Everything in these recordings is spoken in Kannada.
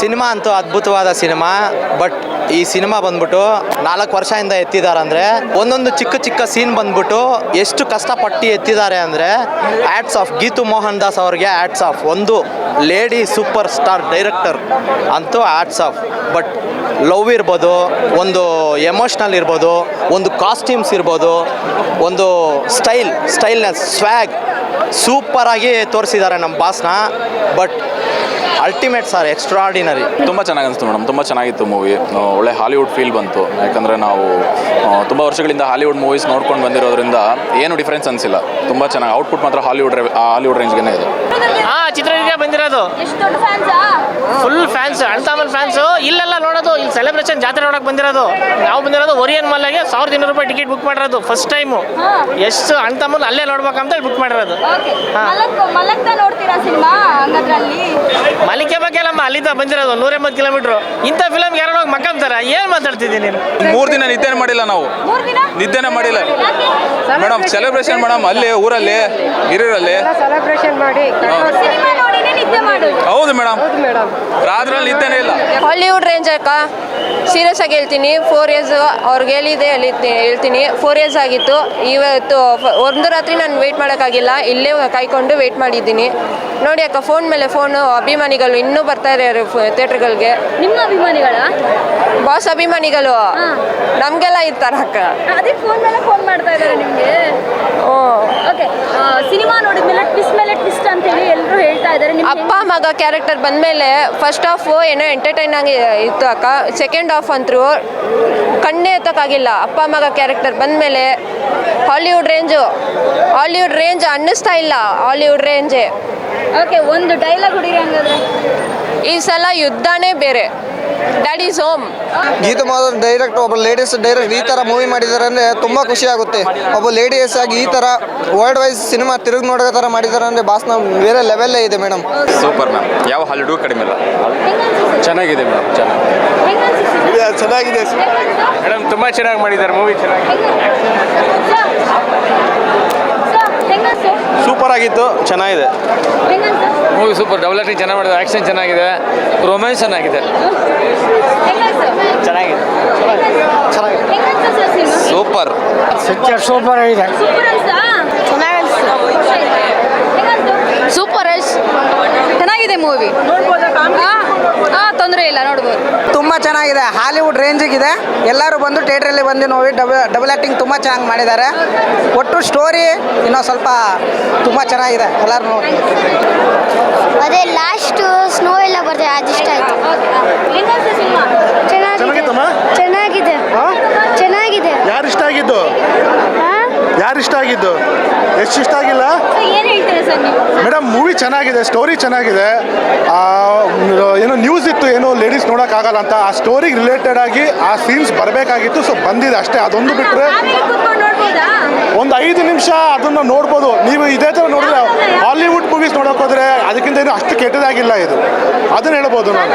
ಸಿನಿಮಾ ಅಂತೂ ಅದ್ಭುತವಾದ ಸಿನಿಮಾ. ಬಟ್ ಈ ಸಿನಿಮಾ ಬಂದ್ಬಿಟ್ಟು 4 ವರ್ಷದಿಂದ ಎತ್ತಿದ್ದಾರೆ ಅಂದರೆ ಒಂದೊಂದು ಚಿಕ್ಕ ಚಿಕ್ಕ ಸೀನ್ ಬಂದ್ಬಿಟ್ಟು ಎಷ್ಟು ಕಷ್ಟಪಟ್ಟು ಎತ್ತಿದ್ದಾರೆ ಅಂದರೆ ಆ್ಯಡ್ಸ್ ಆಫ್ ಗೀತು ಮೋಹನ್ ದಾಸ್ ಅವ್ರಿಗೆ ಆ್ಯಡ್ಸ್ ಆಫ್. ಒಂದು ಲೇಡಿ ಸೂಪರ್ ಸ್ಟಾರ್ ಡೈರೆಕ್ಟರ್ ಅಂತೂ ಆ್ಯಡ್ಸ್ ಆಫ್. ಬಟ್ ಲವ್ ಇರ್ಬೋದು, ಒಂದು ಎಮೋಷ್ನಲ್ ಇರ್ಬೋದು, ಒಂದು ಕಾಸ್ಟ್ಯೂಮ್ಸ್ ಇರ್ಬೋದು, ಒಂದು ಸ್ಟೈಲ್ನೆಸ್ ಸ್ವ್ಯಾಗ್ ಸೂಪರಾಗಿ ತೋರಿಸಿದ್ದಾರೆ ನಮ್ಮ ಬಾಸ್ನ. But ultimate sir, extraordinary. ತುಂಬ ಚೆನ್ನಾಗಿ ಅನಿಸ್ತು ಮೇಡಮ್, ತುಂಬ ಚೆನ್ನಾಗಿತ್ತು ಮೂವಿ. ಒಳ್ಳೆ ಹಾಲಿವುಡ್ ಫೀಲ್ ಬಂತು. ಯಾಕಂದರೆ ನಾವು ತುಂಬ ವರ್ಷಗಳಿಂದ ಹಾಲಿವುಡ್ ಮೂವೀಸ್ ನೋಡ್ಕೊಂಡು ಬಂದಿರೋದ್ರಿಂದ ಏನು ಡಿಫ್ರೆನ್ಸ್ ಅನಿಸಿಲ್ಲ. ತುಂಬ ಚೆನ್ನಾಗಿ ಔಟ್ಪುಟ್ ಮಾತ್ರ ಹಾಲಿವುಡ್ ರೇಂಜ್ಗೆ ಇದೆ. ಚಿತ್ರದುರ್ಗ ಬಂದಿರೋದು ಫುಲ್ ಫ್ಯಾನ್ಸ್, ಅಣ್ತಾಮನ್ ಫ್ಯಾನ್ಸು. ಇಲ್ಲೆಲ್ಲ ನೋಡೋದು, ಇಲ್ಲಿ ಸೆಲೆಬ್ರೇಷನ್ ಜಾತ್ರೆ ನೋಡೋಕೆ ಬಂದಿರೋದು. ನಾವು ಬಂದಿರೋದು ಒರಿಯನ್ ಮಾಲ್ಗೆ 1200 ರೂಪಾಯಿ ಟಿಕೆಟ್ ಬುಕ್ ಮಾಡಿರೋದು ಫಸ್ಟ್ ಟೈಮು. ಎಷ್ಟು ಅಣ್ತಾಮನ್ ಅಲ್ಲೇ ನೋಡ್ಬೇಕಂತ ಹೇಳಿ ಬುಕ್ ಮಾಡಿರೋದು. ಮಲಿಕೆ ಬಗ್ಗೆ ಎಲ್ಲ ಅಲ್ಲಿಂದ ಬಂದಿರೋದು 180 ಕಿಲೋಮೀಟ್ರು. ಇಂಥ ಫಿಲಮ್ಗೆ ಯಾರೋ ಹೋಗಿ ಮಕ್ಕಂತಾರ, ಏನು ಮಾತಾಡ್ತಿದ್ದೀನಿ ನೀನು? 3 ದಿನ ನಿದ್ದೆನೇ ಮಾಡಿಲ್ಲ ನಾವು, ನಿದ್ದೆನೇ ಮಾಡಿಲ್ಲ ಮೇಡಮ್. ಸೆಲೆಬ್ರೇಷನ್ ಮೇಡಮ್, ಅಲ್ಲಿ ಊರಲ್ಲಿ ಹಿರಿಯರಲ್ಲಿ ಸೆಲೆಬ್ರೇಷನ್ ಮಾಡಿ ಹೌದು ಮೇಡಮ್, ರಾತ್ರಲ್ಲಿ ನಿದ್ದೆನೇ ಇಲ್ಲ. ಹಾಲಿವುಡ್ ರೇಂಜ್ ಅಕ್ಕ, ಸೀರಿಯಸ್ ಆಗಿ ಹೇಳ್ತೀನಿ. 4 ಇಯರ್ಸ್ ಅವ್ರಿಗೆ ಹೇಳ್ತೀನಿ 4 ಇಯರ್ಸ್ ಆಗಿತ್ತು. ಇವತ್ತು ಒಂದು ರಾತ್ರಿ ನಾನು ವೆಯ್ಟ್ ಮಾಡೋಕ್ಕಾಗಿಲ್ಲ, ಇಲ್ಲೇ ಕಾಯ್ಕೊಂಡು ವೆಯ್ಟ್ ಮಾಡಿದ್ದೀನಿ. ನೋಡಿ ಅಕ್ಕ, ಫೋನ್ ಮೇಲೆ ಫೋನು. ಅಭಿಮಾನಿಗಳು ಇನ್ನೂ ಬರ್ತಾ ಇದ್ದಾರೆ ಥಿಯೇಟ್ರ್ಗಳಿಗೆ. ನಿಮ್ಮ ಅಭಿಮಾನಿಗಳ ಬಾಸ್ ಅಭಿಮಾನಿಗಳು ನಮಗೆಲ್ಲ ಇರ್ತಾರೆ ಅಕ್ಕ. ಅದೇ ಫೋನ್ ಮೇಲೆ ಫೋನ್ ಮಾಡ್ತಾ ಇದ್ದಾರೆ ನಿಮಗೆ. ಓಕೆ, ಸಿನಿಮಾ ನೋಡಿದ್ಮೇಲೆ ಟ್ವಿಸ್ಟ್ ಅಂತೇಳಿ ಎಲ್ಲರೂ ಹೇಳ್ತಾ ಇದ್ದಾರೆ. ಅಪ್ಪ ಮಗ ಕ್ಯಾರೆಕ್ಟರ್ ಬಂದಮೇಲೆ ಫಸ್ಟ್ ಹಾಫ್ ಏನೋ ಎಂಟರ್ಟೈನ್ ಆಗಿ ಇತ್ತು ಅಕ್ಕ. ಸೆಕೆಂಡ್ ಹಾಫ್ ಅಂತೂ ಕಣ್ಣೇ ಎತ್ತಕ್ಕಾಗಿಲ್ಲ. ಅಪ್ಪ ಮಗ ಕ್ಯಾರೆಕ್ಟರ್ ಬಂದಮೇಲೆ ಹಾಲಿವುಡ್ ರೇಂಜ್ ಅನ್ನಿಸ್ತಾ ಇಲ್ಲ. ಹಾಲಿವುಡ್ ರೇಂಜೇ. ಓಕೆ, ಒಂದು ಡೈಲಾಗ್ ಹೊಡಿರಿ ಹಂಗಾದ್ರೆ. ಈ ಸಲ ಯುದ್ಧನೇ ಬೇರೆ. Dad is home. Geethu Mohan direct, ಒಬ್ಬ ಲೇಡೀಸ್ ಡೈರೆಕ್ಟ್ ಈ ಥರ ಮೂವಿ ಮಾಡಿದ್ದಾರೆ ಅಂದರೆ ತುಂಬ ಖುಷಿ ಆಗುತ್ತೆ. ಒಬ್ಬ ಲೇಡೀಸ್ ಆಗಿ ಈ ಥರ ವರ್ಲ್ಡ್ ವೈಸ್ ಸಿನಿಮಾ ತಿರುಗಿ ನೋಡೋ ಥರ ಮಾಡಿದ್ದಾರೆ ಅಂದರೆ ಬಾಸ್ನ ಬೇರೆ ಲೆವೆಲ್ಲೇ ಇದೆ ಮೇಡಮ್. ಸೂಪರ್ ಮ್ಯಾಮ್, ಯಾವ ಹಾಲಿವುಡ್ ಕಡಿಮೆ ಇಲ್ಲ. ಚೆನ್ನಾಗಿದೆ ಮೇಡಮ್, ಚೆನ್ನಾಗಿದೆ ಮೇಡಮ್, ತುಂಬ ಚೆನ್ನಾಗಿ ಮಾಡಿದ್ದಾರೆ ಮೂವಿ. ಸೂಪರ್ ಆಗಿತ್ತು, ಚೆನ್ನಾಗಿದೆ ಮೂವಿ. ಸೂಪರ್ ಡೆವಲಪಿಂಗ್ ಚೆನ್ನಾಗಿ ಮಾಡಿದ್ದಾರೆ, ಆ್ಯಕ್ಷನ್ ಚೆನ್ನಾಗಿದೆ, ರೊಮ್ಯಾನ್ಸ್ ಚೆನ್ನಾಗಿದೆ. ಚೆನ್ನಾಗಿದೆ ಸೂಪರ್ ಸೂಪರ್ ಆಗಿದೆ. ಸೂಪರ್ ಚೆನ್ನಾಗಿದೆ ಮೂವಿ. ತೊಂದರೆ ಇಲ್ಲ, ನೋಡ್ಬೋದು. ತುಂಬ ಚೆನ್ನಾಗಿದೆ, ಹಾಲಿವುಡ್ ರೇಂಜಿಗಿದೆ. ಎಲ್ಲರೂ ಬಂದು ಥಿಯೇಟ್ರಲ್ಲಿ ಬಂದು ನೋಡಿ ಡಬಲ್ ಆ್ಯಕ್ಟಿಂಗ್ ತುಂಬ ಚೆನ್ನಾಗಿ ಮಾಡಿದ್ದಾರೆ. ಒಟ್ಟು ಸ್ಟೋರಿ ಇನ್ನೂ ಸ್ವಲ್ಪ ತುಂಬ ಚೆನ್ನಾಗಿದೆ, ಎಲ್ಲರೂ ನೋಡಿ. ಅದೇ ಲಾಸ್ಟ್ ಸ್ನೋ ಎಲ್ಲ ಬರ್ತದೆ, ಅದು ಇಷ್ಟ ಆಯ್ತು. ಚೆನ್ನಾಗಿದೆ. ಯಾರು ಇಷ್ಟ ಆಗಿದ್ದು? ಎಷ್ಟು ಇಷ್ಟ ಆಗಿಲ್ಲ ಏನು ಹೇಳ್ತೀರಾ ಸರ್ ನೀವು? ಮೇಡಮ್? ಮೂವಿ ಚೆನ್ನಾಗಿದೆ, ಸ್ಟೋರಿ ಚೆನ್ನಾಗಿದೆ. ಏನೋ ನ್ಯೂಸ್ ಇತ್ತು, ಏನೋ ಲೇಡೀಸ್ ನೋಡೋಕ್ಕಾಗಲ್ಲ ಅಂತ. ಆ ಸ್ಟೋರಿಗೆ ರಿಲೇಟೆಡ್ ಆಗಿ ಆ ಸೀನ್ಸ್ ಬರಬೇಕಾಗಿತ್ತು, ಸೊ ಬಂದಿದೆ ಅಷ್ಟೇ. ಅದೊಂದು ಬಿಟ್ಟರೆ ಒಂದು 5 ನಿಮಿಷ ಅದನ್ನು ನೋಡ್ಬೋದು. ನೀವು ಇದೇ ಥರ ನೋಡಿದ್ರೆ ಹಾಲಿವುಡ್ ಮೂವೀಸ್ ನೋಡೋಕೆ ಹೋದರೆ ಅದಕ್ಕಿಂತ ಏನು ಅಷ್ಟು ಕೆಟ್ಟದಾಗಿಲ್ಲ ಇದು, ಅದನ್ನು ಹೇಳ್ಬೋದು. ನಾನು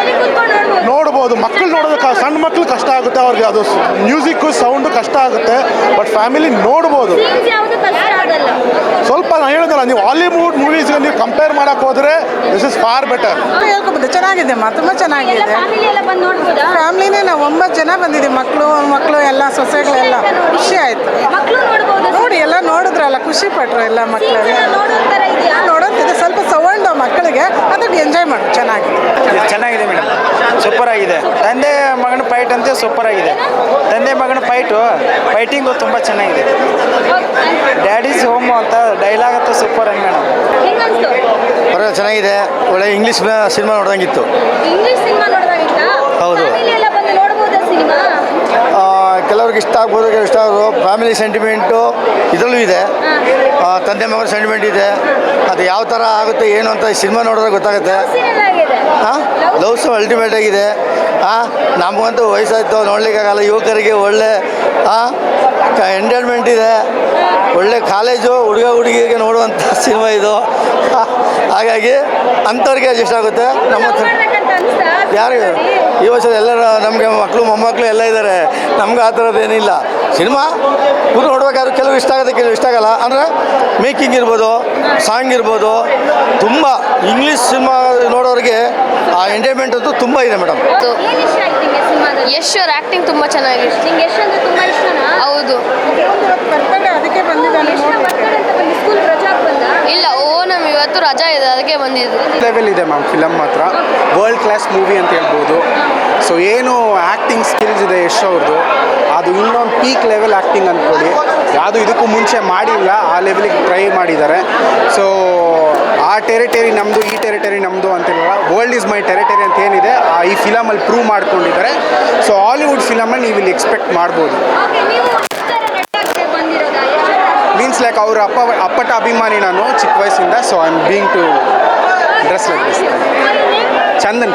ನೋಡ್ಬೋದು, ಮಕ್ಕಳು ನೋಡೋದಕ್ಕೆ, ಸಣ್ಣ ಮಕ್ಕಳು ಕಷ್ಟ ಆಗುತ್ತೆ ಅವ್ರಿಗೆ, ಅದು ಮ್ಯೂಸಿಕ್ಕು ಸೌಂಡು ಕಷ್ಟ ಆಗುತ್ತೆ. ಬಟ್ ಫ್ಯಾಮಿಲಿ ನೋಡ್ಬೋದು. ಸ್ವಲ್ಪ ನಾನು ಹೇಳಿದ್ನಲ್ಲ, ನೀವು ಹಾಲಿವುಡ್ ಮೂವೀಸ್ಗೆ ನೀವು ಕಂಪೇರ್ ಮಾಡೋಕೆ ಹೋದರೆ ದಿಸ್ ಇಸ್ ಫಾರ್ ಬೆಟರ್. ಹೇಳ್ಕೊಬೋದು, ಚೆನ್ನಾಗಿದೆ, ತುಂಬ ಚೆನ್ನಾಗಿದೆ. ಫ್ಯಾಮಿಲಿನೇ ನಾವು 9 ಜನ ಬಂದಿದ್ದೀವಿ, ಮಕ್ಕಳು ಎಲ್ಲ ಸೊಸೆಗಳೆಲ್ಲ. ಖುಷಿ ಆಯಿತು ನೋಡಿ, ಎಲ್ಲ ನೋಡಿದ್ರಲ್ಲ, ಖುಷಿ ಪಟ್ಟರು ಎಲ್ಲ ಮಕ್ಕಳೆಲ್ಲ. ನೋಡೋದಿದೆ, ಸ್ವಲ್ಪ ಸೌಂಡ್ ಮಕ್ಕಳಿಗೆ, ಅದಕ್ಕೆ ಎಂಜಾಯ್ ಮಾಡಿ. ಚೆನ್ನಾಗಿದೆ ಮೇಡಮ್, ಸೂಪರ್ ಆಗಿದೆ. ತಂದೆ ಮಗನ ಫೈಟ್ ಅಂತ ಸೂಪರ್ ಆಗಿದೆ. ತಂದೆ ಮಗನ ಫೈಟಿಂಗು ತುಂಬ ಚೆನ್ನಾಗಿದೆ. ಡ್ಯಾಡ್ ಈಸ್ ಹೋಮ್ ಅಂತ ಡೈಲಾಗ್ ಅಂತ ಸೂಪರ್ ಆಗಿ ಮೇಡಮ್. ಪರವಾಗಿಲ್ಲ, ಚೆನ್ನಾಗಿದೆ. ಒಳ್ಳೆ ಇಂಗ್ಲೀಷ್ ಸಿನಿಮಾ ನೋಡ್ದಂಗಿತ್ತು. ಹೌದು, ಕೆಲವ್ರಿಗೆ ಇಷ್ಟ ಆಗ್ಬೋದು, ಕೆಲವ್ರಿಗೆ ಇಷ್ಟ ಆಗೋದು. ಫ್ಯಾಮಿಲಿ ಸೆಂಟಿಮೆಂಟು ಇದರಲ್ಲೂ ಇದೆ, ತಂದೆ ಮಗನ ಸೆಂಟಿಮೆಂಟ್ ಇದೆ. ಅದು ಯಾವ ಥರ ಆಗುತ್ತೆ ಏನು ಅಂತ ಸಿನಿಮಾ ನೋಡಿದ್ರೆ ಗೊತ್ತಾಗುತ್ತೆ. ಲವ್ಸ್ ಅಲ್ಟಿಮೇಟ್ ಆಗಿದೆ. ನಮಗಂತೂ ವಯಸ್ಸಾಯ್ತು, ನೋಡ್ಲಿಕ್ಕಾಗಲ್ಲ. ಯುವಕರಿಗೆ ಒಳ್ಳೆ ಎಂಟರ್ಟೈನ್ಮೆಂಟ್ ಇದೆ. ಒಳ್ಳೆ ಕಾಲೇಜು ಹುಡುಗಿಗೆ ನೋಡುವಂಥ ಸಿನಿಮಾ ಇದು. ಹಾಗಾಗಿ ಅಂಥವ್ರಿಗೆ ಅಡ್ಜಸ್ಟ್ ಆಗುತ್ತೆ. ನಮ್ಮ ಯಾರು ಈ ವರ್ಷದ ಎಲ್ಲರ ನಮಗೆ ಮಕ್ಕಳು ಮೊಮ್ಮಕ್ಕಳು ಎಲ್ಲ ಇದ್ದಾರೆ. ನಮ್ಗೆ ಆ ಥರದ್ದೇನಿಲ್ಲ. ಸಿನಿಮಾ ಕೂತು ನೋಡ್ಬೇಕಾದ್ರೆ ಕೆಲವು ಇಷ್ಟ ಆಗುತ್ತೆ, ಕೆಲವು ಇಷ್ಟ ಆಗಲ್ಲ. ಅಂದರೆ ಮೇಕಿಂಗ್ ಇರ್ಬೋದು, ಸಾಂಗ್ ಇರ್ಬೋದು, ತುಂಬ ಇಂಗ್ಲೀಷ್ ಸಿನಿಮಾ ನೋಡೋರಿಗೆ ಆ ಎಂಟರ್ಟೈನ್ಮೆಂಟ್ ಅಂತೂ ತುಂಬ ಇದೆ ಮೇಡಮ್. ಏನ್ ಇಷ್ಟ ಆಯ್ತು ನಿಂಗೆ ಸಿನಿಮಾದಲ್ಲಿ? ಯಶ್ ಅವ್ರ ಆ್ಯಕ್ಟಿಂಗ್ ತುಂಬ ಚೆನ್ನಾಗಿದೆ. ನಿಂಗೆ ಯಶ್ ಅಂದ್ರೆ ತುಂಬಾ ಇಷ್ಟನಾ? ಹೌದು. ಅದಕ್ಕೆ ಬಂದಿದ್ದಾನೆ. ಬರ್ತಡೆ ಅಂತ ಬಂದು ಸ್ಕೂಲ್ ರಜಾ ಬಂದ? ಇಲ್ಲ, ಓಣಂ ಇವತ್ತು ರಜಾ ಇದೆ, ಅದಕ್ಕೆ ಬಂದಿದ್ದು. ಲೆವೆಲ್ ಇದೆ ಮ್ಯಾಮ್ ಫಿಲಮ್ ಮಾತ್ರ. ವರ್ಲ್ಡ್ ಕ್ಲಾಸ್ ಮೂವಿ ಅಂತ ಹೇಳ್ಬೋದು. ಸೊ ಏನು ಆ್ಯಕ್ಟಿಂಗ್ ಸ್ಕಿಲ್ಸ್ ಇದೆ ಯಶ್ ಅವ್ರದ್ದು, ಅದು ಇನ್ನೊಂದು ಪೀಕ್ ಲೆವೆಲ್ ಆ್ಯಕ್ಟಿಂಗ್ ಅಂದ್ಕೊಳ್ಳಿ. ಯಾವುದು ಇದಕ್ಕೂ ಮುಂಚೆ ಮಾಡಿಲ್ಲ, ಆ ಲೆವೆಲಿಗೆ ಟ್ರೈ ಮಾಡಿದ್ದಾರೆ. ಸೊ ಆ ಟೆರಿಟರಿ ನಮ್ಮದು, ಈ ಟೆರಿಟರಿ ನಮ್ಮದು ಅಂತಿಲ್ಲ, ವರ್ಲ್ಡ್ ಈಸ್ ಮೈ ಟೆರಿಟರಿ ಅಂತ ಏನಿದೆ ಈ ಫಿಲಮಲ್ಲಿ ಪ್ರೂವ್ ಮಾಡ್ಕೊಂಡಿದ್ದಾರೆ. ಸೊ ಹಾಲಿವುಡ್ ಫಿಲಮಲ್ಲಿ ನೀವು ಇಲ್ಲಿ ಎಕ್ಸ್ಪೆಕ್ಟ್ ಮಾಡ್ಬೋದು. ಓಕೆ, ನೀವು ಇಷ್ಟರ ನಟ ಆಗ್ತಾ ಬಂದಿರೋದಾ? ಯಶ್ ಮೀನ್ಸ್ ಲೈಕ್ ಅವ್ರ ಅಪ್ಪಟ ಅಭಿಮಾನಿ ನಾನು ಚಿಕ್ಕ ವಯಸ್ಸಿಂದ. So I am being to dress like this. Chandan